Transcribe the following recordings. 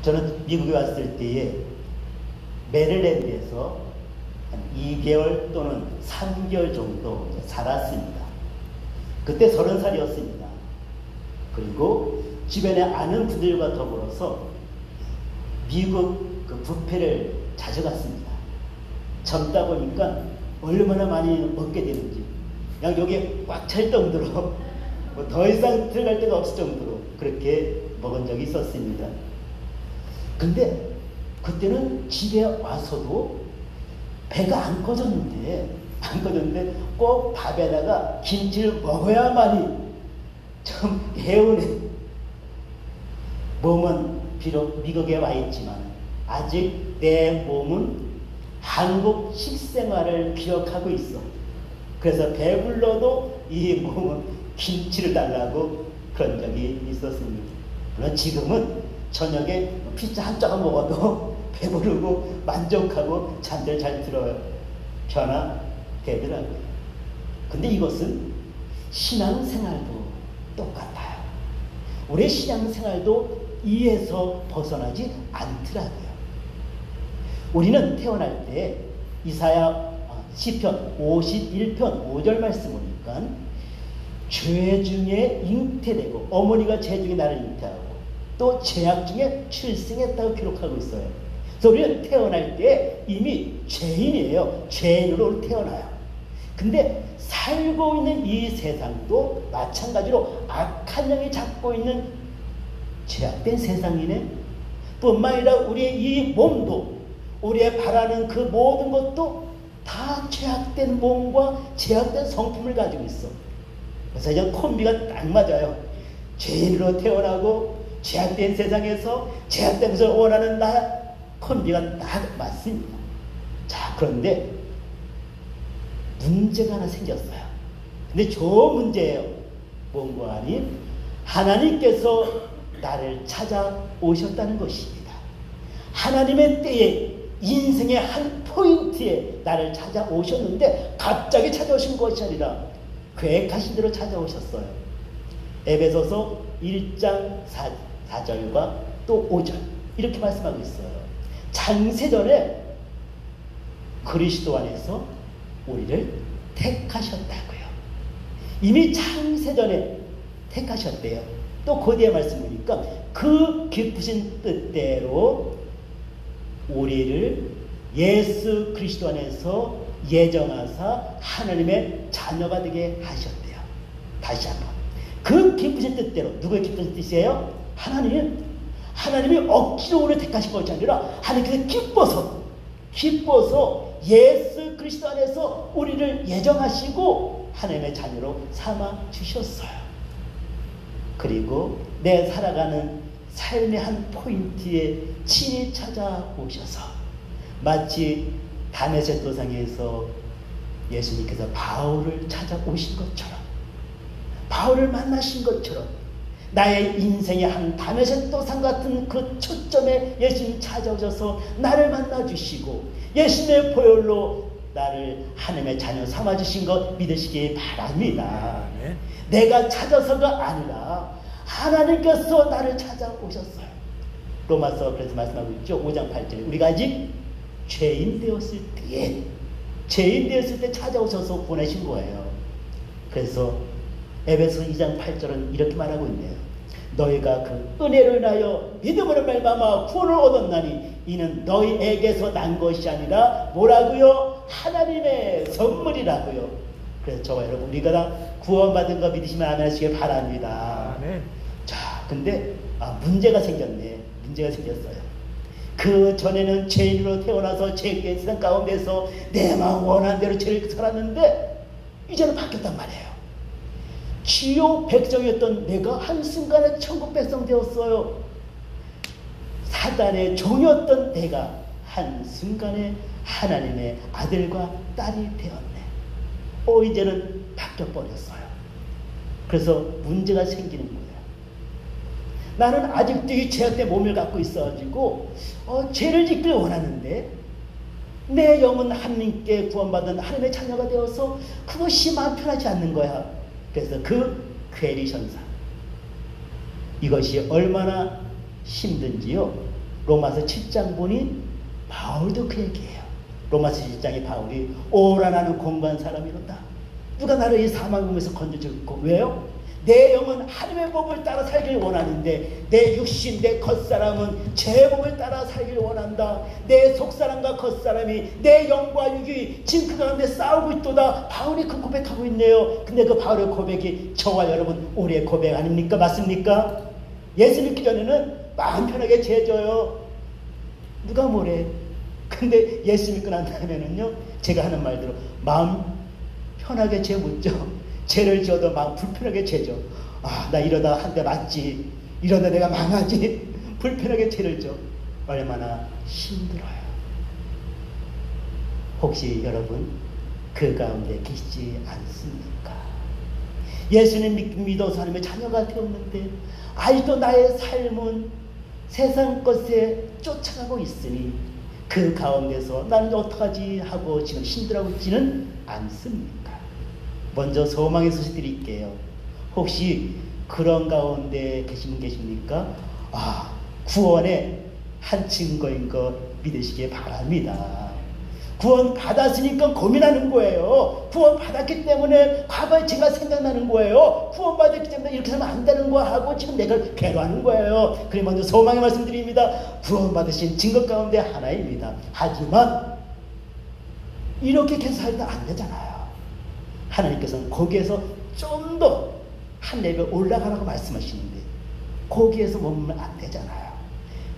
저는 미국에 왔을 때에 메릴랜드에서 한 2개월 또는 3개월 정도 살았습니다. 그때 30살이었습니다. 그리고 주변에 아는 분들과 더불어서 미국 그 뷔페를 자주 갔습니다. 젊다 보니까 얼마나 많이 먹게 되는지 그냥 여기에 꽉 찰 정도로 뭐 더 이상 들어갈 데가 없을 정도로 그렇게 먹은 적이 있었습니다. 근데 그때는 집에 와서도 배가 안 꺼졌는데 꼭 밥에다가 김치를 먹어야만이 좀 개운해. 몸은 비록 미국에 와 있지만 아직 내 몸은 한국 식생활을 기억하고 있어. 그래서 배불러도 이 몸은 김치를 달라고 그런 적이 있었습니다. 물론 지금은 저녁에 피자 한 조각 먹어도 배부르고 만족하고 잠들 잘 들어요. 변화되더라고요. 근데 이것은 신앙생활도 똑같아요. 우리 신앙생활도 이에서 벗어나지 않더라고요. 우리는 태어날 때 이사야 시편 51편 5절 말씀 보니까 죄 중에 잉태되고 어머니가 죄 중에 나를 잉태하고 또 죄악 중에 출생했다고 기록하고 있어요. 그래서 우리는 태어날 때 이미 죄인이에요. 죄인으로 태어나요. 근데 살고 있는 이 세상도 마찬가지로 악한 영이 잡고 있는 죄악된 세상이네. 뿐만 아니라 우리의 이 몸도 우리의 바라는 그 모든 것도 다 죄악된 몸과 죄악된 성품을 가지고 있어. 그래서 이제 콤비가 딱 맞아요. 죄인으로 태어나고 죄악된 세상에서 죄악된 것을 원하는 나 콤비가 딱 맞습니다. 자, 그런데 문제가 하나 생겼어요. 근데 좋은 문제예요. 뭔가 아니 하나님께서 나를 찾아오셨다는 것입니다. 하나님의 때에 인생의 한 포인트에 나를 찾아오셨는데 갑자기 찾아오신 것이 아니라 계획하신 대로 찾아오셨어요. 에베소서 1장 4절과 또 5절 이렇게 말씀하고 있어요. 창세전에 그리스도 안에서 우리를 택하셨다고요. 이미 창세전에 택하셨대요. 또 그 뒤에 말씀 보니까 그 기쁘신 뜻대로 우리를 예수 그리스도 안에서 예정하사 하나님의 자녀가 되게 하셨대요. 다시 한번. 그 기쁘신 뜻대로. 누구의 기쁘신 뜻이에요? 하나님이 억지로 우리를 택하신 것이 아니라 하나님께서 기뻐서 예수 그리스도 안에서 우리를 예정하시고 하나님의 자녀로 삼아 주셨어요. 그리고 내 살아가는 삶의 한 포인트에 친히 찾아오셔서 마치 다메섹 도상에서 예수님께서 바울을 찾아오신 것처럼 바울을 만나신 것처럼 나의 인생의 한 다메섹 도상 같은 그 초점에 예수님 찾아오셔서 나를 만나주시고 예수님의 보혈로 나를 하나님의 자녀 삼아주신 것 믿으시기 바랍니다. 네. 내가 찾아서가 아니라 하나님께서 나를 찾아오셨어요. 로마서 그래서 말씀하고 있죠. 5장 8절에 우리가 아직 죄인 되었을 때 찾아오셔서 보내신 거예요. 그래서 에베소 2장 8절은 이렇게 말하고 있네요. 너희가 그 은혜를 인하여 믿음으로 말미암아 구원을 얻었나니 이는 너희에게서 난 것이 아니라 뭐라고요? 하나님의 선물이라고요. 그래서 저와 여러분 우리가 다 구원받은 거 믿으시면 아멘 하시길 바랍니다. 아멘. 자, 근데 문제가 생겼네. 문제가 생겼어요. 그 전에는 죄인으로 태어나서 죄의 세상 가운데서 내 마음 원하는 대로 죄를 살았는데 이제는 바뀌었단 말이에요. 지옥 백성이었던 내가 한순간에 천국 백성 되었어요. 사단의 종이었던 내가 한순간에 하나님의 아들과 딸이 되었네. 이제는 바뀌어버렸어요. 그래서 문제가 생기는 거예요. 나는 아직도 이 죄악된 몸을 갖고 있어가지고 죄를 짓길 원하는데 내 영은 하나님께 구원받은 하나님의 자녀가 되어서 그것이 마음 편하지 않는 거야. 그래서 그 괴리현상 이것이 얼마나 힘든지요. 로마서 7장 보니 바울도 그 얘기예요. 로마서 7장에 바울이 오라 나는 공부한 사람이로다. 누가 나를 이 사망금에서 건져줄고. 왜요? 내 영은 하나님의 법을 따라 살길 원하는데 내 육신, 내 겉사람은 제 법을 따라 살길 원한다. 내 속사람과 겉사람이 내 영과 육이 지금 그 가운데 싸우고 있도다. 바울이 그 고백하고 있네요. 근데 그 바울의 고백이 저와 여러분 우리의 고백 아닙니까? 맞습니까? 예수 믿기 전에는 마음 편하게 죄져요. 누가 뭐래. 근데 예수 믿고 난 다음에는요, 제가 하는 말대로 마음 편하게 죄 묻죠. 죄를 지어도 마음 불편하게 죄죠. 아, 나 이러다 한 대 맞지. 이러다 내가 망하지. 불편하게 죄를 져. 얼마나 힘들어요. 혹시 여러분 그 가운데 계시지 않습니까? 예수님 믿어서 하나님의 자녀가 되었는데 아직도 나의 삶은 세상 것에 쫓아가고 있으니 그 가운데서 나는 어떡하지 하고 지금 힘들어하고 있지는 않습니까? 먼저 소망의 소식 드릴게요. 혹시 그런 가운데 계십니까? 아, 구원의 한 증거인 거 믿으시기 바랍니다. 구원 받았으니까 고민하는 거예요. 구원 받았기 때문에 과거에 제가 생각나는 거예요. 구원 받았기 때문에 이렇게 하면 안 되는 거 하고 지금 내가 괴로워하는 거예요. 그래 먼저 소망의 말씀드립니다. 구원 받으신 증거 가운데 하나입니다. 하지만 이렇게 계속 살다 안 되잖아요. 하나님께서는 거기에서 좀 더 한 레벨 올라가라고 말씀하시는데 거기에서 머물면 안 되잖아요.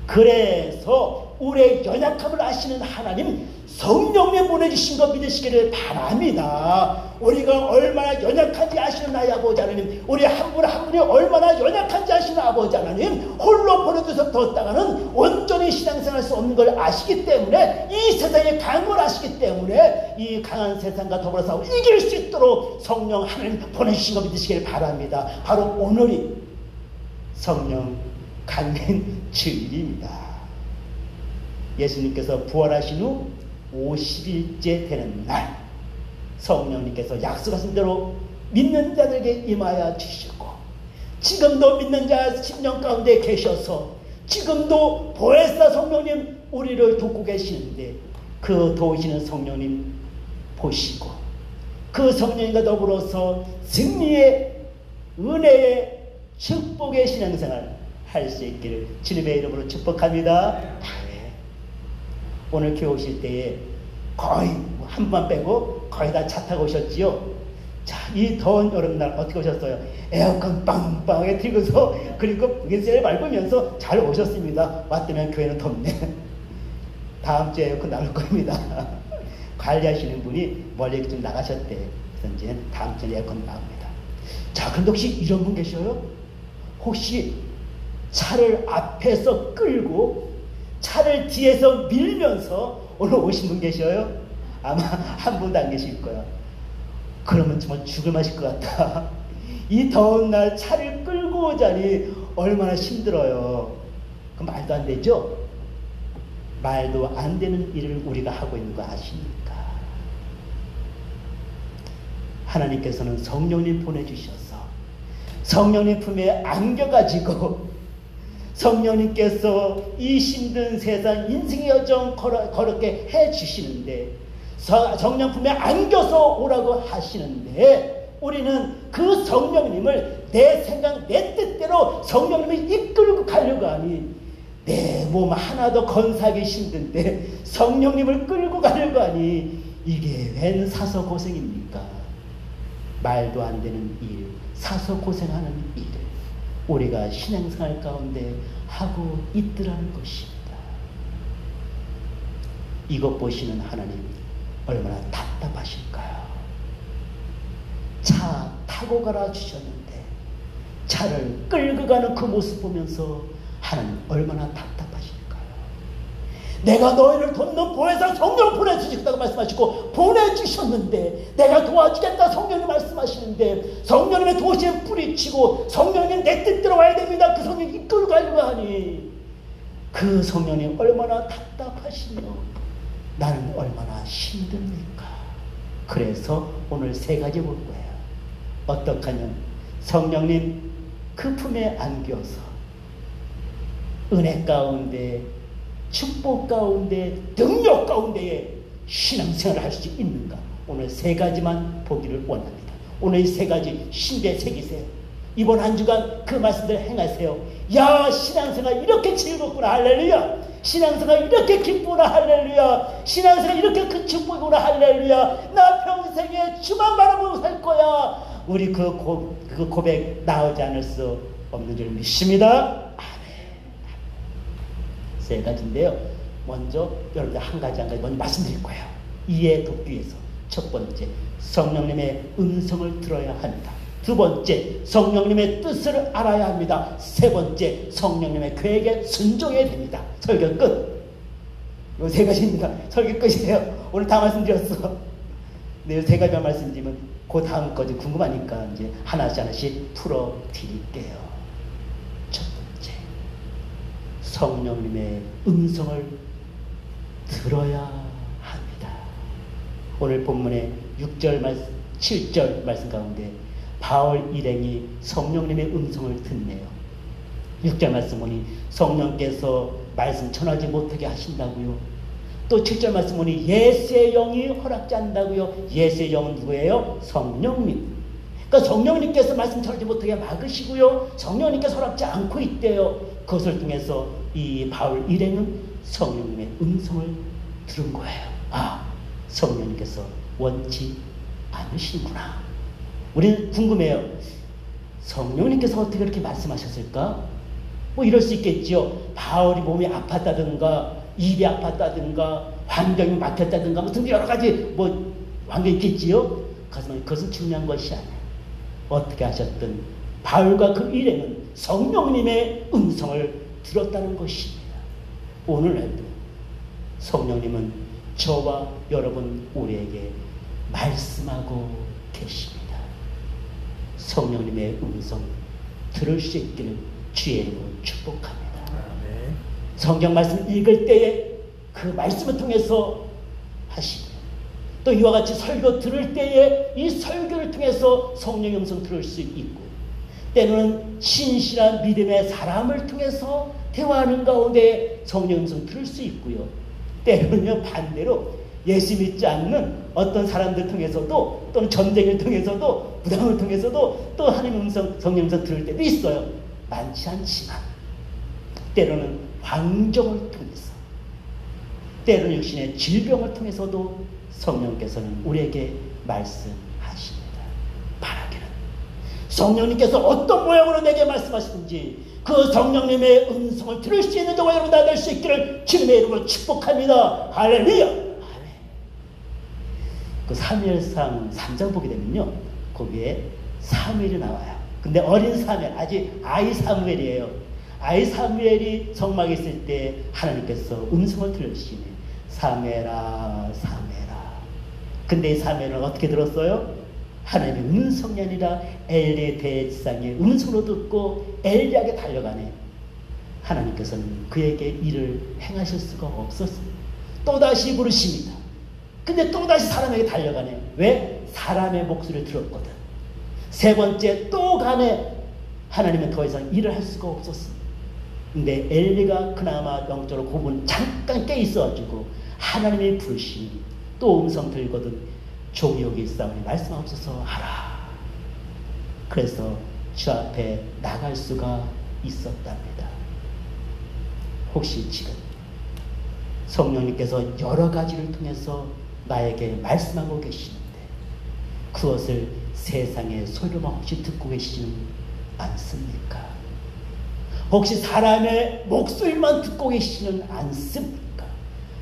그래서 우리의 연약함을 아시는 하나님 성령님 보내주신 거 믿으시기를 바랍니다. 우리가 얼마나 연약한지 아시는 나의 아버지 하나님, 우리 한 분 한 분이 얼마나 연약한지 아시는 아버지 하나님, 홀로 보내줘서 뒀다가는 온전히 신앙생활할 수 없는 걸 아시기 때문에, 이 세상에 강한 걸 아시기 때문에 이 강한 세상과 더불어 싸워 이길 수 있도록 성령 하나님 보내주신 거 믿으시기를 바랍니다. 바로 오늘이 성령 강림 주일입니다. 예수님께서 부활하신 후 50일째 되는 날 성령님께서 약속하신 대로 믿는 자들에게 임하여 주시고, 지금도 믿는 자 10년 가운데 계셔서 지금도 보혜사 성령님 우리를 돕고 계시는데, 그 도우시는 성령님 보시고 그 성령님과 더불어서 승리의 은혜의 축복의 신앙생활 할 수 있기를 주님의 이름으로 축복합니다. 오늘 교회 오실 때에 거의 한 번 빼고 거의 다 차 타고 오셨지요. 자, 이 더운 여름날 어떻게 오셨어요? 에어컨 빵빵하게 틀고서, 그리고 웨셀 밟으면서 잘 오셨습니다. 왔더니 교회는 덥네. 다음 주에 에어컨 나올 겁니다. 관리하시는 분이 멀리 좀 나가셨대. 그래서 이제 다음 주에 에어컨 나옵니다. 자, 그런데 혹시 이런 분 계셔요? 혹시 차를 앞에서 끌고 차를 뒤에서 밀면서 오늘 오신 분 계셔요? 아마 한 분도 안 계실 거야. 그러면 정말 죽을 맛일 것 같다. 이 더운 날 차를 끌고 오자니 얼마나 힘들어요. 그 말도 안 되죠? 말도 안 되는 일을 우리가 하고 있는 거 아십니까? 하나님께서는 성령님 보내주셔서 성령님 품에 안겨가지고 성령님께서 이 힘든 세상 인생의 여정 걸었게 해주시는데, 성령 품에 안겨서 오라고 하시는데, 우리는 그 성령님을 내 생각 내 뜻대로 성령님이 이끌고 가려고 하니 내 몸 하나도 건사하기 힘든데 성령님을 끌고 가려고 하니 이게 웬 사서 고생입니까? 말도 안 되는 일, 사서 고생하는 일 우리가 신앙생활 가운데 하고 있더라는 것입니다. 이것 보시는 하나님 얼마나 답답하실까요? 차 타고 가라 주셨는데 차를 끌고 가는 그 모습 보면서 하나님 얼마나 답답하실까요? 내가 너희를 돕는 보혜사 성령 보내주시겠다고 말씀하시고 보내주셨는데, 내가 도와주겠다 성령님 말씀하시는데 성령님의 도시에 뿌리치고 성령님 내 뜻대로 와야 됩니다. 그 성령 이끌고 가려고 하니 그 성령님 얼마나 답답하시며 나는 얼마나 힘듭니까? 그래서 오늘 세 가지 볼 거예요. 어떻게 하면 성령님 그 품에 안겨서 은혜 가운데 축복 가운데, 능력 가운데에 신앙생활을 할 수 있는가? 오늘 세 가지만 보기를 원합니다. 오늘 이 세 가지 신대 새기세요. 이번 한 주간 그 말씀들 행하세요. 야, 신앙생활 이렇게 즐겁구나, 할렐루야. 신앙생활 이렇게 기쁘구나, 할렐루야. 신앙생활 이렇게 큰 축복이구나, 할렐루야. 나 평생에 주만 바라보고 살 거야. 우리 그 고백 나오지 않을 수 없는 줄 믿습니다. 아멘. 세 가지인데요. 먼저 여러분들 한 가지 먼저 말씀드릴 거예요. 이해 돕기 위해서. 첫 번째, 성령님의 음성을 들어야 합니다. 두 번째, 성령님의 뜻을 알아야 합니다. 세 번째, 성령님의 계획에 순종해야 됩니다. 설교 끝. 요 세 가지입니다. 설교 끝이에요. 오늘 다 말씀드렸어. 근데 요 세 가지만 말씀드리면 그 다음 거지 궁금하니까 이제 하나씩 풀어 드릴게요. 첫 번째, 성령님의 음성을 들어야 합니다. 오늘 본문의 6절 말씀, 7절 말씀 가운데 바울 일행이 성령님의 음성을 듣네요. 6절 말씀 보니 성령께서 말씀 전하지 못하게 하신다고요. 또 7절 말씀 보니 예수의 영이 허락지 않는다고요. 예수의 영은 누구예요? 성령님. 그러니까 성령님께서 말씀 전하지 못하게 막으시고요. 성령님께서 허락지 않고 있대요. 그것을 통해서 이 바울 일행은 성령님의 음성을 들은 거예요. 아, 성령님께서 원치 않으시구나. 우리는 궁금해요. 성령님께서 어떻게 그렇게 말씀하셨을까? 뭐 이럴 수 있겠죠. 바울이 몸이 아팠다든가 입이 아팠다든가 환경이 막혔다든가 무슨 여러 가지 뭐 환경이 있겠지요. 그것은 중요한 것이 아니에요. 어떻게 하셨든 바울과 그 일행은 성령님의 음성을 들었다는 것입니다. 오늘날도 성령님은 저와 여러분 우리에게 말씀하고 계십니다. 성령님의 음성 들을 수 있기를 주의 이름으로 축복합니다. 아멘. 성경 말씀 읽을 때에 그 말씀을 통해서 하시고 또 이와 같이 설교 들을 때에 이 설교를 통해서 성령의 음성 들을 수 있고 때로는 신실한 믿음의 사람을 통해서 대화하는 가운데 성령의 음성 들을 수 있고요. 때로는 반대로 예수 믿지 않는 어떤 사람들 통해서도 또는 전쟁을 통해서도 무당을 통해서도 또 하나님의 음성, 성령의 음성 들을 때도 있어요. 많지 않지만 때로는 환경을 통해서 때로는 육신의 질병을 통해서도 성령께서는 우리에게 말씀하십니다. 바라기는 성령님께서 어떤 모양으로 내게 말씀하시는지 그 성령님의 음성을 들을 수 있는 저와 여러분 다 될 수 있기를 주님의 이름으로 축복합니다. 할렐루야. 그 사무엘상 3장 보게 되면요, 거기에 사무엘이 나와요. 근데 어린 사무엘, 아직 아이 사무엘이에요. 아이 사무엘이 성막에 있을 때 하나님께서 음성을 들으시네. 사무엘아, 사무엘아. 근데 이 사무엘은 어떻게 들었어요? 하나님의 음성이 아니라 엘리의 대지상의 음성으로 듣고 엘리에게 달려가네. 하나님께서는 그에게 일을 행하실 수가 없었습니다. 또다시 부르십니다. 근데 또다시 사람에게 달려가네. 왜? 사람의 목소리를 들었거든. 세 번째 또 가네. 하나님은 더 이상 일을 할 수가 없었습니다. 근데 엘리가 그나마 영적으로 고분 잠깐 깨 있어가지고 하나님의 불신이 또 음성 들거든. 종이 여기 있사오니 말씀하옵소서 하라. 그래서 주 앞에 나갈 수가 있었답니다. 혹시 지금 성령님께서 여러 가지를 통해서 나에게 말씀하고 계시는데 그것을 세상의 소리만 혹시 듣고 계시지는 않습니까? 혹시 사람의 목소리만 듣고 계시지는 않습니까?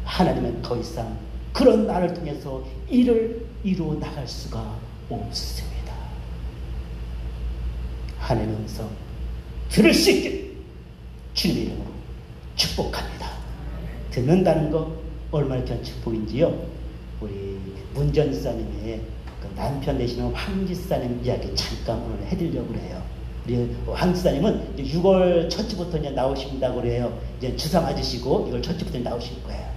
하나님은 더 이상 그런 나를 통해서 일을 이루어 나갈 수가 없습니다. 하나님의 음성 들을 수 있게 주님의 이름으로 축복합니다. 듣는다는 거 얼마나 큰 축복인지요. 우리 문전 지사님의 그 남편 되시는 황 지사님 이야기 잠깐 오늘 해드리려고 해요. 우리 황 지사님은 6월 첫 주부터 이제 나오신다고 그래요. 이제 주사 맞으시고 6월 첫 주부터 나오실 거예요.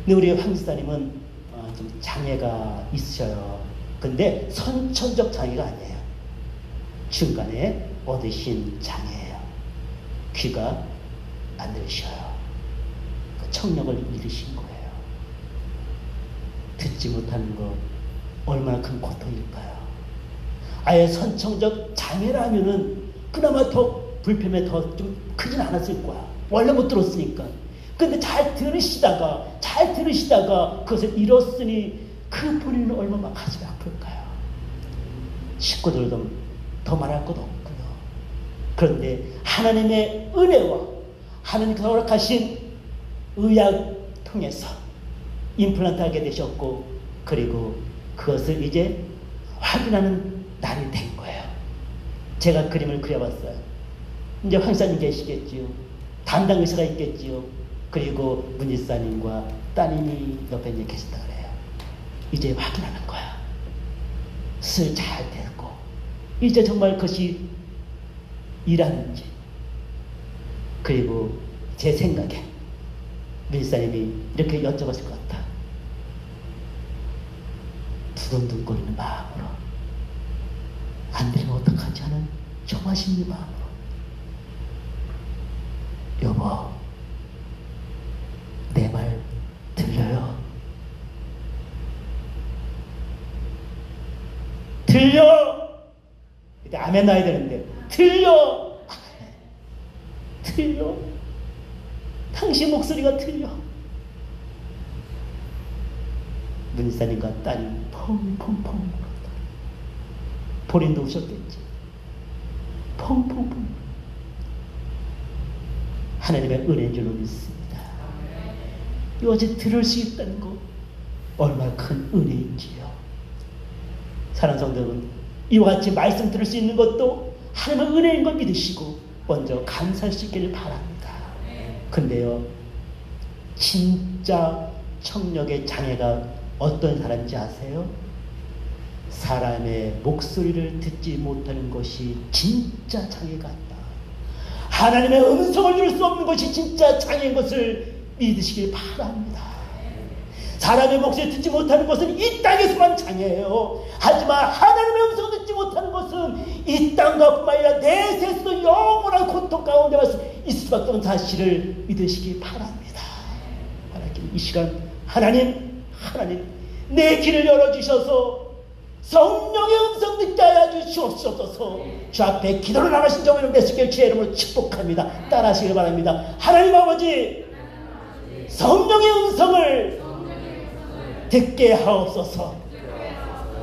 근데 우리 황 지사님은 좀 장애가 있으셔요. 근데 선천적 장애가 아니에요. 중간에 얻으신 장애예요. 귀가 안 들리셔요. 청력을 잃으신 거예요. 듣지 못하는 것 얼마나 큰 고통일까요? 아예 선청적 장애라면은 그나마 더 불편이 더 좀 크진 않았을 거야. 원래 못 들었으니까. 근데 잘 들으시다가 그것을 잃었으니 그 본인은 얼마나 가슴이 아플까요? 식구들도 더 말할 것도 없고요. 그런데 하나님의 은혜와 하나님께서 허락하신 의학 통해서 임플란트 하게 되셨고, 그리고 그것을 이제 확인하는 날이 된 거예요. 제가 그림을 그려봤어요. 이제 황사님 계시겠지요. 담당 의사가 있겠지요. 그리고 문지사님과 따님이 옆에 이제 계신다 그래요. 이제 확인하는 거야. 수술 잘 됐고, 이제 정말 그것이 일하는지. 그리고 제 생각에 문지사님이 이렇게 여쭤봤을 것 같아. 두근두근거리는 마음으로, 안 되면 어떡하지 하는 조바심의 마음으로, 여보, 내 말 들려요? 들려! 이제 아멘 나야 되는데, 들려! 들려? 당신 목소리가 들려. 문지사님과 딸이 펑펑펑 울었다. 본인도 우셨겠지. 펑펑펑. 하나님의 은혜인 줄로 믿습니다. 어제 들을 수 있다는 것 얼마나 큰 은혜인지요. 사랑하는 성도 여러분, 이와 같이 말씀 들을 수 있는 것도 하나님의 은혜인 걸 믿으시고 먼저 감사할 수 있기를 바랍니다. 근데요, 진짜 청력의 장애가 어떤 사람인지 아세요? 사람의 목소리를 듣지 못하는 것이 진짜 장애 같다. 하나님의 음성을 들을 수 없는 것이 진짜 장애인 것을 믿으시길 바랍니다. 사람의 목소리를 듣지 못하는 것은 이 땅에서만 장애예요. 하지만 하나님의 음성을 듣지 못하는 것은 이 땅과 뿐만 아니라 내세에서도 영원한 고통 가운데 있을 수밖에 없는 사실을 믿으시기 바랍니다. 하나님, 이 시간 하나님 내 길을 열어주셔서 성령의 음성 듣게 하여 주시옵소서. 주 앞에 기도를 안 하신 정을 맺으길 주의 이름으로 축복합니다. 따라하시길 바랍니다. 하나님 아버지, 성령의 음성을 듣게 하옵소서.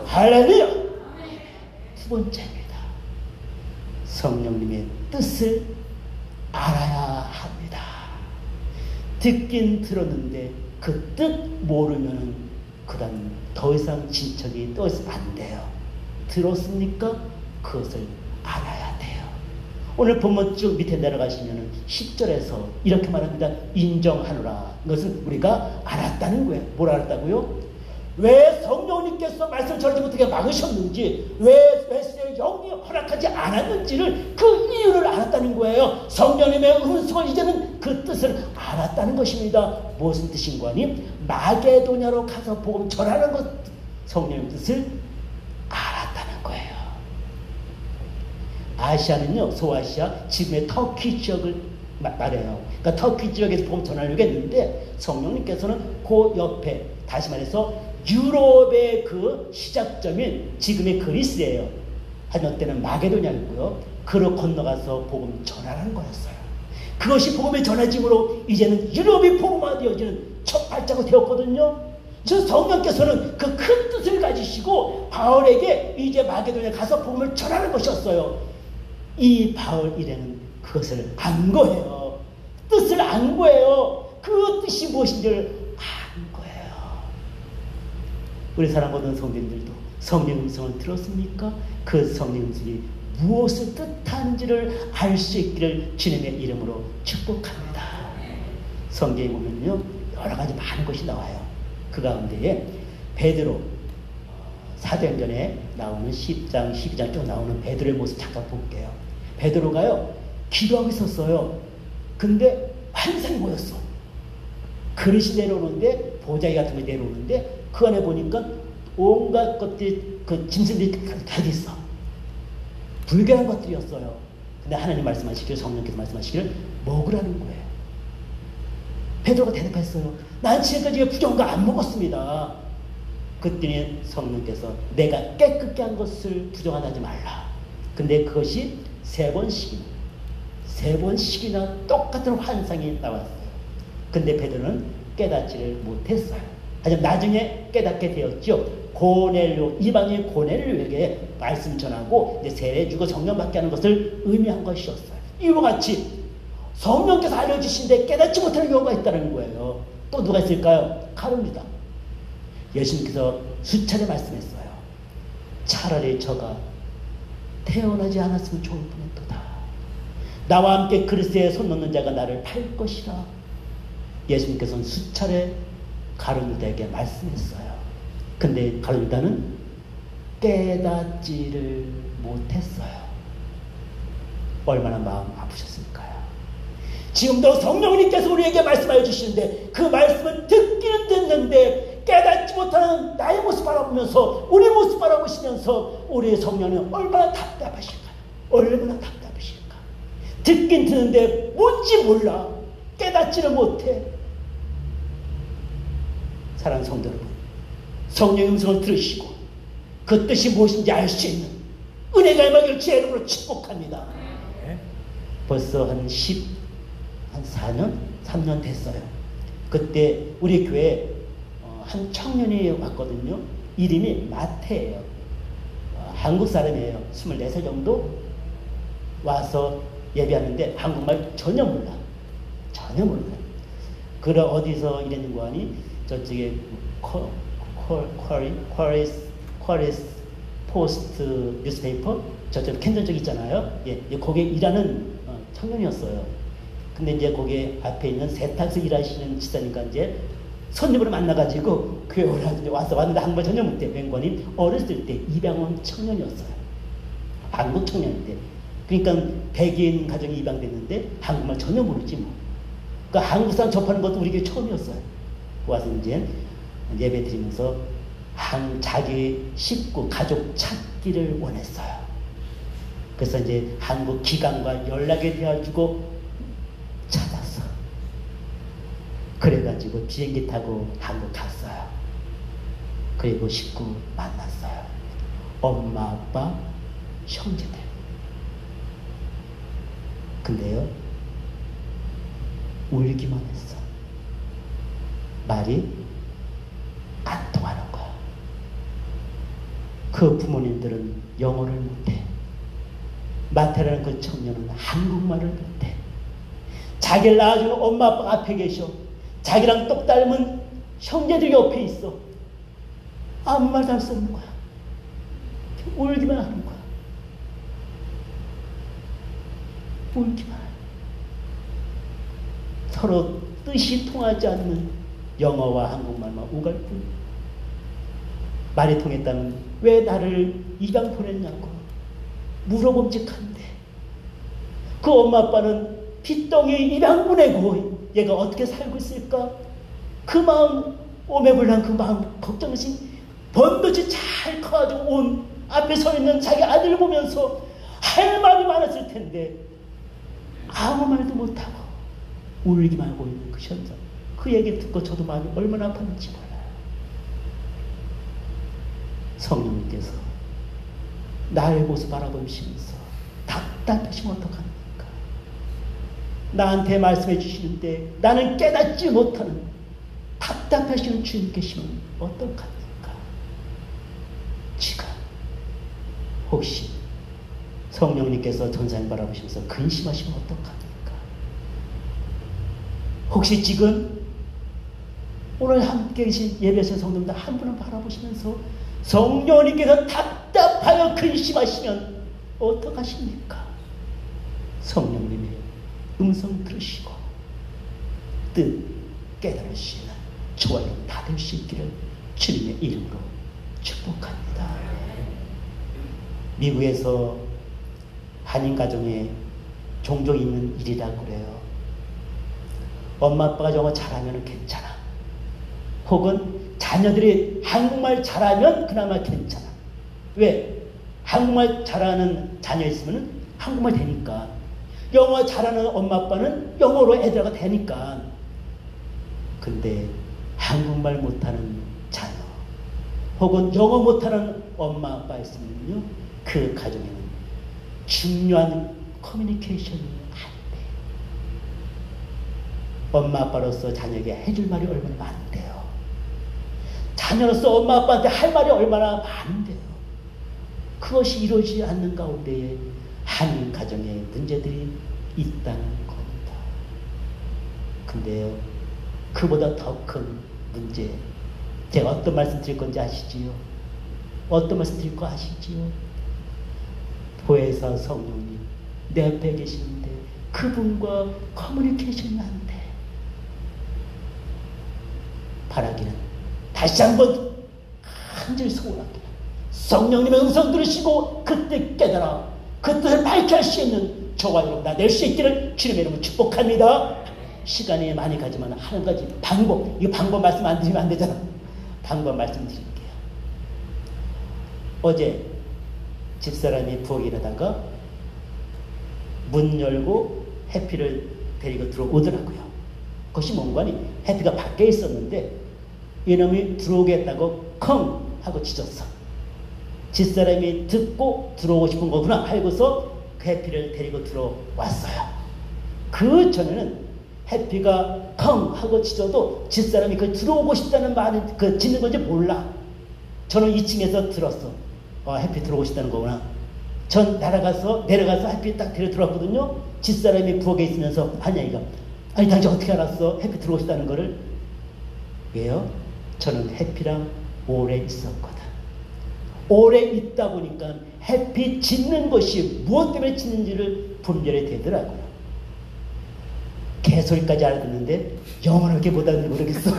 할렐루야. 두 번째입니다. 성령님의 뜻을 알아야 합니다. 듣긴 들었는데 그 뜻 모르면은 그다음 더 이상 진척이 떠있으면 안 돼요. 들었습니까? 그것을 알아야 돼요. 오늘 본문 쭉 밑에 내려가시면은 10절에서 이렇게 말합니다. 인정하노라. 이것은 우리가 알았다는 거예요. 뭘 알았다고요? 왜 성령님께서 말씀을 전하지 못하게 막으셨는지, 왜 영이 허락하지 않았는지를 그 이유를 알았다는 거예요. 성령님의 음성을 이제는 그 뜻을 알았다는 것입니다. 무슨 뜻인가 하니 마게도냐로 가서 복음 전하는 것, 성령의 뜻을 알았다는 거예요. 아시아는요, 소아시아, 지금의 터키 지역을 말해요. 그러니까 터키 지역에서 복음 전하려고 했는데 성령님께서는 그 옆에, 다시 말해서 유럽의 그 시작점인 지금의 그리스예요. 하지만 때는 마게도냐였고요. 그로 건너가서 복음 전하는 거였어요. 그것이 복음의 전해짐으로 이제는 유럽이 복음화되어지는 첫 발자국 되었거든요. 저 성령께서는 그 큰 뜻을 가지시고 바울에게 이제 마게도냐에 가서 복음을 전하는 것이었어요. 이 바울 일에는 그것을 안 거예요. 뜻을 안 거예요. 그 뜻이 무엇인지를 안 거예요. 우리 사랑하는 성도님들도 성령 음성을 들었습니까? 그 성령 음성이 무엇을 뜻하는지를 알 수 있기를 주님의 이름으로 축복합니다. 성경에 보면요, 여러 가지 많은 것이 나와요. 그 가운데에 베드로, 사도행전에 나오는 10장, 12장 쭉 나오는 베드로의 모습 잠깐 볼게요. 베드로가요, 기도하고 있었어요. 근데 환상이 보였어. 그릇이 내려오는데, 보자기 같은 게 내려오는데, 그 안에 보니까 온갖 것들이, 그 짐승들이 다 있어. 불결한 것들이었어요. 근데 하나님 말씀하시기를, 성령께서 말씀하시기를 먹으라는 거예요. 베드로가 대답했어요. 난 지금까지 부정한 거 안 먹었습니다. 그랬더니 성령께서 내가 깨끗게 한 것을 부정하지 말라. 근데 그것이 세 번씩이나 똑같은 환상이 나왔어요. 근데 베드로는 깨닫지를 못했어요. 하지만 나중에 깨닫게 되었죠. 고넬료, 이방인 고넬료에게 말씀 전하고 이제 세례 주고 성령 받게 하는 것을 의미한 것이었어요. 이와 같이 성령께서 알려주신데 깨닫지 못하는 경우가 있다는 거예요. 또 누가 있을까요? 가룟유다. 예수님께서 수차례 말씀했어요. 차라리 저가 태어나지 않았으면 좋을 뻔했도다. 나와 함께 그리스도에 손 놓는 자가 나를 팔 것이라. 예수님께서는 수차례 가룟유다에게 말씀했어요. 근데 가룟유다는 깨닫지를 못했어요. 얼마나 마음 아프셨을까요? 지금도 성령님께서 우리에게 말씀하여 주시는데 그 말씀을 듣기는 듣는데 깨닫지 못하는 나의 모습 바라보면서 우리 모습 바라보시면서 우리의 성령은 얼마나 답답하실까요? 얼마나 답답하실까? 듣긴 듣는데 뭔지 몰라. 깨닫지를 못해. 사랑하는 성도 여러분, 성령의 음성을 들으시고 그 뜻이 무엇인지 알 수 있는 은혜가 임하기를 주의 이름으로 축복합니다. 벌써 한 4년? 3년 됐어요. 그때 우리 교회에 한 청년이 왔거든요. 이름이 마태예요. 한국 사람이에요. 24살 정도 와서 예배하는데 한국말 전혀 몰라. 전혀 몰라. 그래 어디서 일했는 거 아니? 저쪽에 쿼리스 포스트 뉴스페이퍼 저쪽 캔전 쪽 있잖아요. 예, 거기에 일하는 청년이었어요. 근데 이제 거기에 앞에 있는 세탁소 일하시는 집사님과 이제 손님으로 만나가지고 교회 왔는데 한국말 전혀 못해. 맹관이 어렸을 때 입양원 청년이었어요. 한국 청년인데. 그러니까 백인 가정이 입양됐는데 한국말 전혀 모르지 뭐. 그러니까 한국 사람 접하는 것도 우리 교회 처음이었어요. 와서 이제 예배 드리면서 자기 식구, 가족 찾기를 원했어요. 그래서 이제 한국 기관과 연락이 되어가지고 찾았어. 그래가지고 비행기 타고 한국 갔어요. 그리고 식구 만났어요. 엄마, 아빠, 형제들. 근데요, 울기만 했어. 말이 안 통하는 거야. 그 부모님들은 영어를 못해. 마태라는 그 청년은 한국말을 못해. 자기를 낳아주는 엄마 아빠가 앞에 계셔. 자기랑 똑 닮은 형제들이 옆에 있어. 아무 말도 할 수 없는 거야. 울기만 하는 거야. 울기만. 서로 뜻이 통하지 않는 영어와 한국말만 오갈 뿐. 말이 통했다면 왜 나를 입양 보냈냐고 물어봄직한데 그 엄마 아빠는 핏덩이 입양 보내고 얘가 어떻게 살고 있을까? 그 마음, 오매불랑 그 마음 걱정이 번듯이 잘 커가지고 온 앞에 서 있는 자기 아들을 보면서 할 말이 많았을 텐데 아무 말도 못하고 울기만 하고 있는 그 현장. 그 얘기 듣고 저도 마음이 얼마나 아팠는지 몰라요. 성령님께서 나의 모습 바라보시면서 답답하시면 어떡합니까? 나한테 말씀해 주시는데 나는 깨닫지 못하는 답답하시는 주님 계시면 어떡합니까? 지금 혹시 성령님께서 전사님 바라보시면서 근심하시면 어떡합니까? 혹시 지금 오늘 함께 계신 예배하신 성도님들 한 분을 바라보시면서 성령님께서 답답하여 근심하시면 어떡하십니까? 성령님의 음성 들으시고 뜻 깨달을 수 있는 저와 여러분 다 될 수 있기를 주님의 이름으로 축복합니다. 미국에서 한인 가정에 종종 있는 일이라고 그래요. 엄마 아빠가 영어 잘하면 괜찮아. 혹은 자녀들이 한국말 잘하면 그나마 괜찮아. 왜? 한국말 잘하는 자녀 있으면 한국말 되니까. 영어 잘하는 엄마 아빠는 영어로 애들하고 되니까. 근데 한국말 못하는 자녀 혹은 영어 못하는 엄마 아빠 있으면요, 그 가정에는 중요한 커뮤니케이션이 안 돼. 엄마 아빠로서 자녀에게 해줄 말이 얼마나 많은데요. 자녀로서 엄마 아빠한테 할 말이 얼마나 많은데요. 그것이 이루어지지 않는 가운데에 한 가정에 문제들이 있다는 겁니다. 근데요, 그보다 더 큰 문제, 제가 어떤 말씀 드릴 건지 아시지요? 어떤 말씀 드릴 거 아시지요? 보혜사 성령님 내 옆에 계시는데 그분과 커뮤니케이션이 안 돼. 바라기는 다시 한번 간절히 소원합니다. 성령님의 음성 들으시고 그때 깨달아 그 뜻을 밝힐 수 있는 저와 여러분 다 낼 수 있기를 주님의 이름으로 축복합니다. 시간이 많이 가지만 한 가지 방법, 이 방법 말씀 안 드리면 안 되잖아. 방법 말씀드릴게요. 어제 집사람이 부엌에 일하다가 문 열고 해피를 데리고 들어오더라고요. 그것이 뭔가니 해피가 밖에 있었는데 이놈이 들어오겠다고 컹 하고 짖었어. 집사람이 듣고 들어오고 싶은 거구나 하고서 그 해피를 데리고 들어왔어요. 그 전에는 해피가 컹 하고 짖어도 집사람이 그 들어오고 싶다는 말이 그 짖는 건지 몰라. 저는 2층에서 들었어. 해피 들어오고 싶다는 거구나. 전 내려가서 해피 딱 데리고 들어왔거든요. 집사람이 부엌에 있으면서 한양이가 아니 당신 어떻게 알았어? 해피 들어오고 싶다는 거를. 왜요? 저는 해피랑 오래 있었거든. 오래 있다 보니까 해피 짖는 것이 무엇 때문에 짖는지를 분별이 되더라고요. 개소리까지 알아듣는데 영어는 왜 이렇게 못하는지 모르겠어.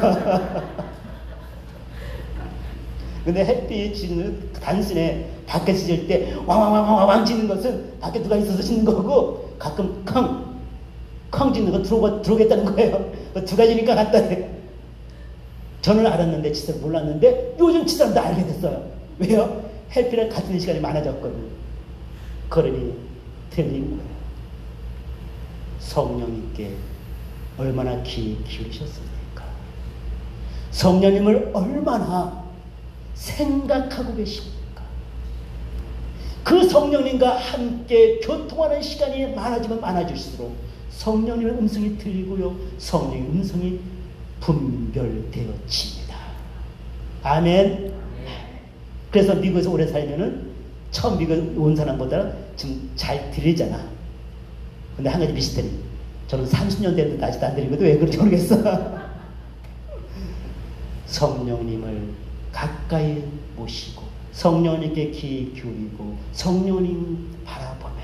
근데 해피 짖는 단순에 밖에 짖을 때 왕왕왕왕왕 짖는 것은 밖에 누가 있어서 짖는 거고 가끔 컹 짖는 건 들어오겠다는 거예요. 두 가지니까 같다네. 저는 알았는데 집사람 몰랐는데 요즘 집사람도 알게 됐어요. 왜요? 해피랑 같은 시간이 많아졌거든요. 그러니 틀린 거예요. 성령님께 얼마나 귀 기울이셨습니까? 성령님을 얼마나 생각하고 계십니까? 그 성령님과 함께 교통하는 시간이 많아지면 많아질수록 성령님의 음성이 들리고요, 성령의 음성이 분별되어집니다. 아멘. 그래서 미국에서 오래 살면은 처음 미국에 온 사람보다 좀 잘 들리잖아. 근데 한 가지 미스터리. 저는 30년 됐는데 아직도 안 들리거든. 왜 그런지 모르겠어. 성령님을 가까이 모시고 성령님께 귀 기울이고 성령님 바라보면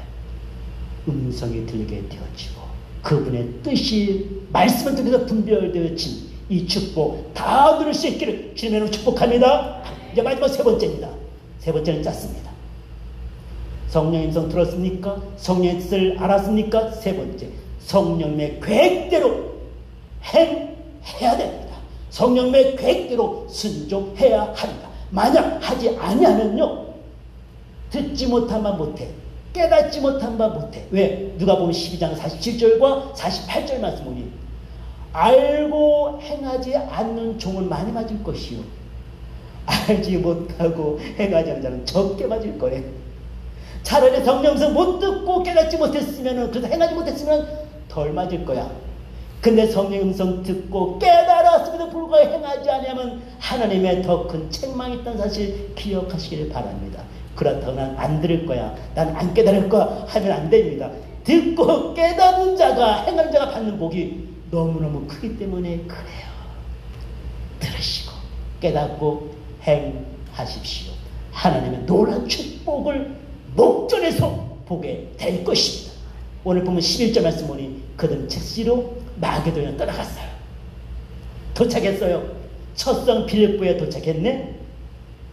음성이 들리게 되어지고 그분의 뜻이 말씀을 통해서 분별되어진 이 축복 다 누릴 수 있기를 주님의 이름으로 축복합니다. 이제 마지막 세 번째입니다. 세 번째는 짧습니다. 성령의 음성 들었습니까? 성령의 뜻을 알았습니까? 세 번째, 성령의 계획대로 행해야 됩니다. 성령의 계획대로 순종해야 합니다. 만약 하지 아니하면요, 듣지 못한 바 못해, 깨닫지 못한 바 못해. 왜? 누가복음 12장 47절과 48절 말씀 보니 알고 행하지 않는 종은 많이 맞을 것이요, 알지 못하고 행하지 않는 자는 적게 맞을 거예요. 차라리 성령 음성 못 듣고 깨닫지 못했으면, 그래서 행하지 못했으면 덜 맞을 거야. 근데 성령 음성 듣고 깨달았음에도 불구하고 행하지 않으면 하나님의 더 큰 책망이 있다는 사실 기억하시기를 바랍니다. 그렇다고 난 안 들을 거야, 난 안 깨달을 거야 하면 안 됩니다. 듣고 깨닫는 자가, 행하는 자가 받는 복이 너무너무 크기 때문에 그래요. 들으시고 깨닫고 행하십시오. 하나님의 놀라운 축복을 목전에서 보게 될 것입니다. 오늘 보면 11절 말씀 보니 그들은 즉시로 마게도냐에 떠나갔어요. 도착했어요. 첫성 빌립보에 도착했네.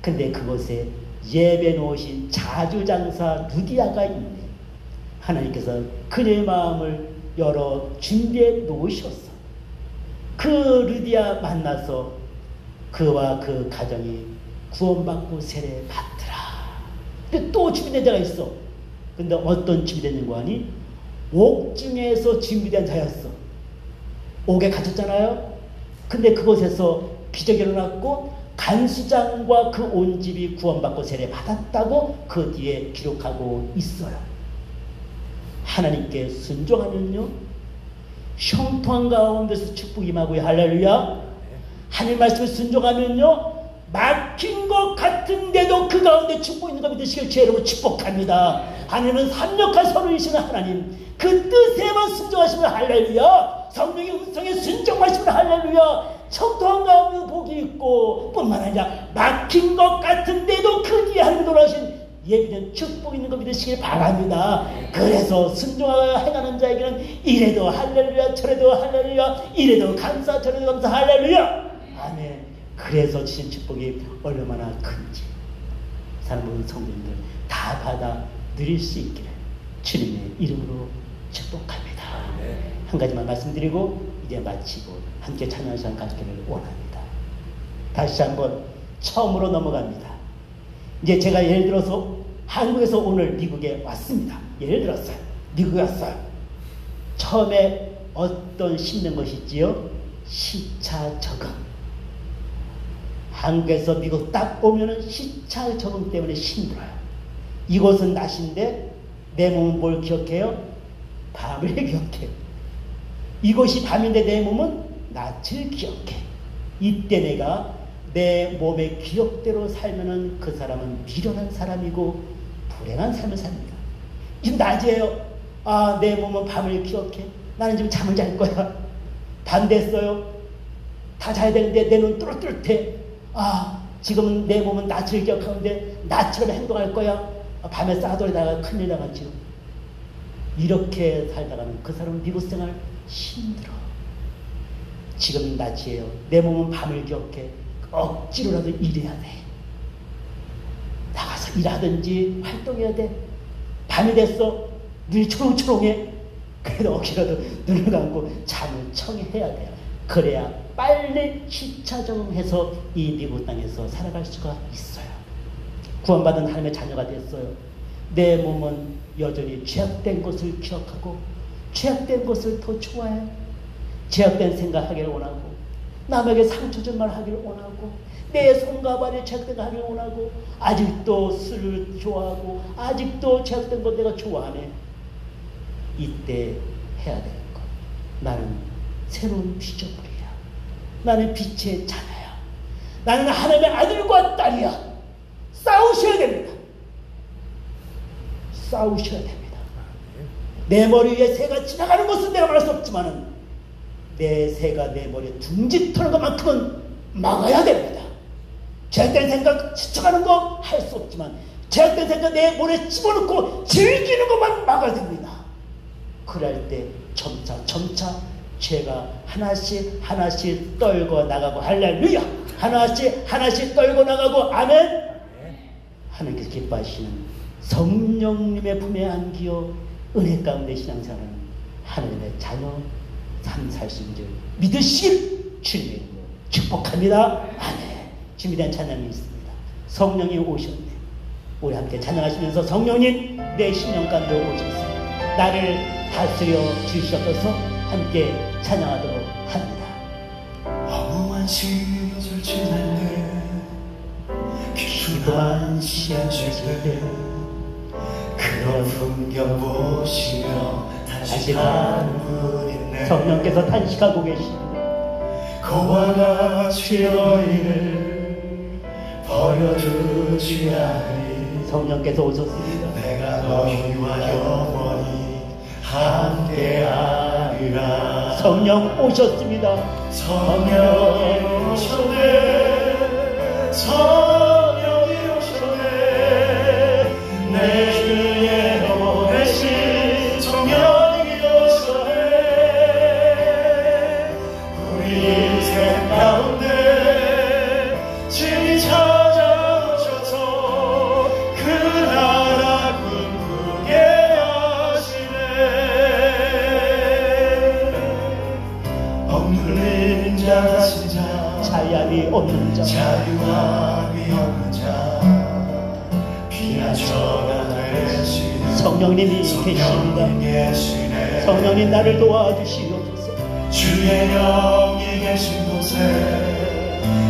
근데 그곳에 예배 놓으신 자주장사 루디아가 있네. 하나님께서 그녀의 마음을 열어 준비해 놓으셨어. 그 루디아 만나서 그와 그 가정이 구원받고 세례 받더라. 근데 또 준비된 자가 있어. 근데 어떤 준비된 자가 아니? 옥중에서 준비된 자였어. 옥에 갇혔잖아요. 근데 그곳에서 기적이 일어났고 간수장과 그 온 집이 구원받고 세례받았다고 그 뒤에 기록하고 있어요. 하나님께 순종하면요, 형통한 가운데서 축복이 임하고요. 할렐루야. 하나님 말씀에 순종하면요, 막힌 것 같은데도 그 가운데 축복 있는 것 믿으시길 제 이름으로 축복합니다. 하나님은 삼력한 선우이시는 하나님, 그 뜻에만 순종하시면 할렐루야. 성령의 음성에 순종하시면 할렐루야. 청통한 가운데 복이 있고 뿐만 아니라 막힌 것 같은데도 그 뒤에 하나님 돌아오신 예비된 축복 있는 거 믿으시길 바랍니다. 그래서 순종하여 행하는 자에게는 이래도 할렐루야, 저래도 할렐루야, 이래도 감사, 저래도 감사, 할렐루야. 아멘. 그래서 주신 축복이 얼마나 큰지 사랑하는 성도님들 다 받아 누릴 수 있기를 주님의 이름으로 축복합니다. 한 가지만 말씀드리고 이제 마치고 함께 찬양하는 시간 갖기를 원합니다. 다시 한번 처음으로 넘어갑니다. 이제 제가 예를 들어서 한국에서 오늘 미국에 왔습니다. 예를 들었어요. 미국에 왔어요. 처음에 어떤 힘든 것이 있지요? 시차 적응. 한국에서 미국 딱 오면은 시차 적응 때문에 힘들어요. 이곳은 낮인데 내 몸은 뭘 기억해요? 밤을 기억해요. 이곳이 밤인데 내 몸은 낮을 기억해. 이때 내가 내 몸의 기억대로 살면은 그 사람은 미련한 사람이고 불행한 삶을 삽니다. 지금 낮이에요. 아, 내 몸은 밤을 기억해. 나는 지금 잠을 잘 거야. 밤 됐어요. 다 자야 되는데 내 눈 뚜렷뚜렷해. 아, 지금은 내 몸은 낮을 기억하는데 낮처럼 행동할 거야. 밤에 싸돌다가 큰일 나갔지요. 이렇게 살다가는 그 사람은 미국 생활 힘들어. 지금 낮이에요. 내 몸은 밤을 기억해. 억지로라도 일해야 돼. 나가서 일하든지 활동해야 돼. 밤이 됐어. 눈이 초롱초롱해. 그래도 억지라도 눈을 감고 잠을 청해야 돼요. 그래야 빨리 시차 적응해서 이 미국 땅에서 살아갈 수가 있어요. 구원받은 하나님의 자녀가 됐어요. 내 몸은 여전히 죄악된 것을 기억하고 죄악된 것을 더 좋아해요. 죄악된 생각하기를 원하고 남에게 상처 준 말 하기를 원하고 내 손과 발에 죄악된 거 하기를 원하고 아직도 술을 좋아하고 아직도 죄악된 것 내가 좋아하네. 이때 해야 될 것. 나는 새로운 피조물이야. 나는 빛의 자녀야. 나는 하나님의 아들과 딸이야. 싸우셔야 됩니다. 싸우셔야 됩니다. 내 머리 위에 새가 지나가는 것은 내가 말할 수 없지만은 내 새가 내 머리에 둥짓하는 것만큼은 막아야 됩니다. 죄악된 생각 스쳐가는 거 할 수 없지만 죄악된 생각 내 머리에 집어넣고 즐기는 것만 막아야 됩니다. 그럴 때 점차 죄가 하나씩 떨고 나가고 할렐루야. 하나씩 떨고 나가고 아멘. 하나님께서 기뻐하시는 성령님의 품에 안기어 은혜 가운데 신앙생활하는 하나님의 자녀 삶 살 수 있는 줄 믿으실 주님의 이름으로 축복합니다. 아멘. 준비된 찬양이 있습니다. 성령이 오셨네. 우리 함께 찬양하시면서 성령님 내 심령 가운데 오셔서 나를 다스려 주시옵소서 함께 찬양하도록 합니다. 허무한 시절 지날 때 기도한 시간 쉴때 그런 풍경 보시며 탄식하는 분 있네. 성령께서 탄식하고 계십니다. 그와 같이 너희를 버려두지 않으리. 성령께서 오셨습니다. 내가 너희와 영원히 함께하리라. 성령 오셨습니다. 성령 오셨네. 성령이 오셨네. 내 주에 보내신 성령이 오셨네. 우리 인생 가운데 진이 찾아오셔서 그 나라 꿈꾸게 하시네. 억눌린 자 가신 자 자유함이 없는 자 자유함이 없는 자 피난처가 되시는 성령님이 계십니다. 계시네. 성령님 나를 도와주시옵소서. 주의 영이 계신 곳에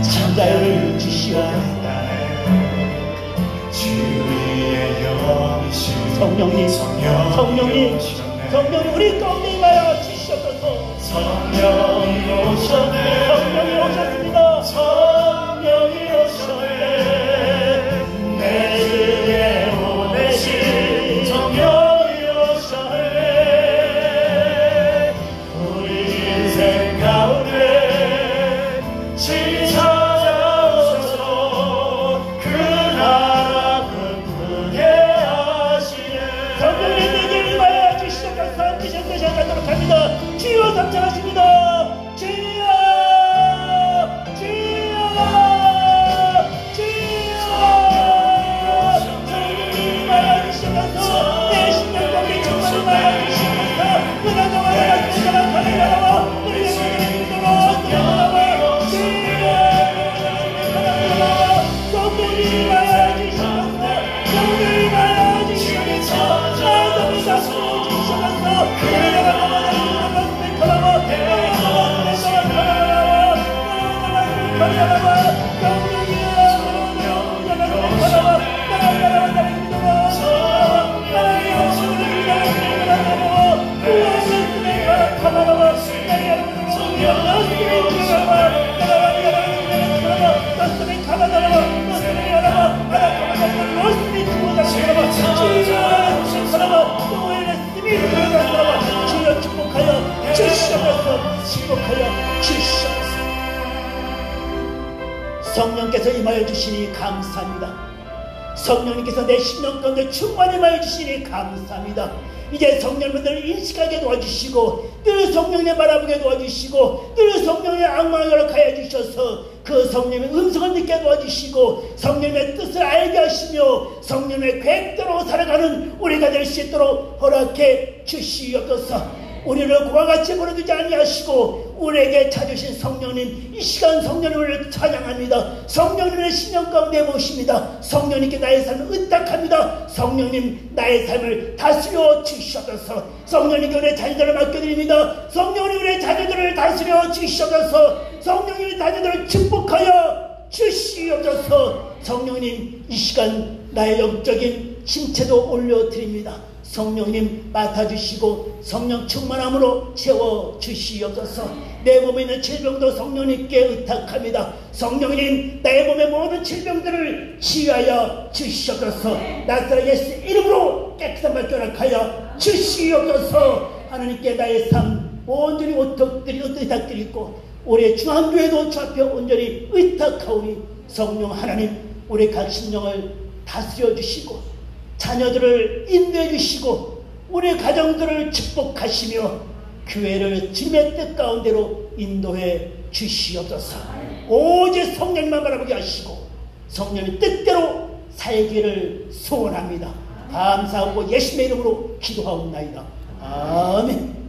잠자리를 주시옵나이다. 주의 영이신 성령님, 성령님, 성령님 우리 가운데 임하여 주시옵소서. 성령이 오셨네. 성령이 오셨습니다. 성령이 오셨네. 내 주에 보내신 성령이 오셨네. 우리 인생 가운데 찾아오셔서 그 나라 꿈꾸게 하시네. 성령님 내게 임하여 주시옵소서. 함께 전도시작하도록 합니다. 주여 감사하십니다. 주여, 주여, 주여. 성령님 임하여 주시옵소서. 내 심령 가운데 충만히 임하여 주시옵소서. 은하정한 말씀을 전하라. 우리의 모든 믿음으로 전하라. 주여, 성령님 임하여 주시옵소서. 성령님 임하여 주시옵소서. 나도 믿었소. 주여 축복하여 주시옵소서. 축복하여 주시옵소서. 성령께서 임하여 주시니 감사합니다. 성령님께서 내 심령 가운데 충만히 임하여 주시니 감사합니다. 이제 성령님을 인식하게 도와주시고 늘 성령님 바라보게 도와주시고 늘 성령의 악망을 허락하여 주셔서 그 성령의 음성을 듣게 도와주시고 성령의 뜻을 알게 하시며 성령의 계획대로 살아가는 우리가 될 수 있도록 허락해 주시옵소서. 우리를 고아같이 버려두지 아니하시고 우리에게 찾으신 성령님, 이 시간 성령님을 찬양합니다. 성령님의 신령 가운데 모십니다. 성령님께 나의 삶을 의탁합니다. 성령님 나의 삶을 다스려 주시옵소서. 성령님께 우리의 자녀들을 맡겨드립니다. 성령님 우리의 자녀들을 다스려 주시옵소서. 성령님의 자녀들을 축복하여 주시옵소서. 성령님 이 시간 나의 영적인 심체도 올려드립니다. 성령님 맡아주시고 성령 충만함으로 채워주시옵소서. 내 몸에 있는 질병도 성령님께 의탁합니다. 성령님 나의 몸의 모든 질병들을 치유하여 주시옵소서. 나사렛 예수 이름으로 깨끗한 말 허락하여 주시옵소서. 하나님께 나의 삶 온전히 의탁드리고 올해 중앙교회도 주 앞에 온전히 의탁하오니 성령 하나님 우리 각 심령을 다스려 주시고 자녀들을 인도해 주시고 우리 가정들을 축복하시며 교회를 주님의 뜻 가운데로 인도해 주시옵소서. 오직 성령님만 바라보게 하시고 성령의 뜻대로 살기를 소원합니다. 감사하고 예수님의 이름으로 기도하옵나이다. 아멘.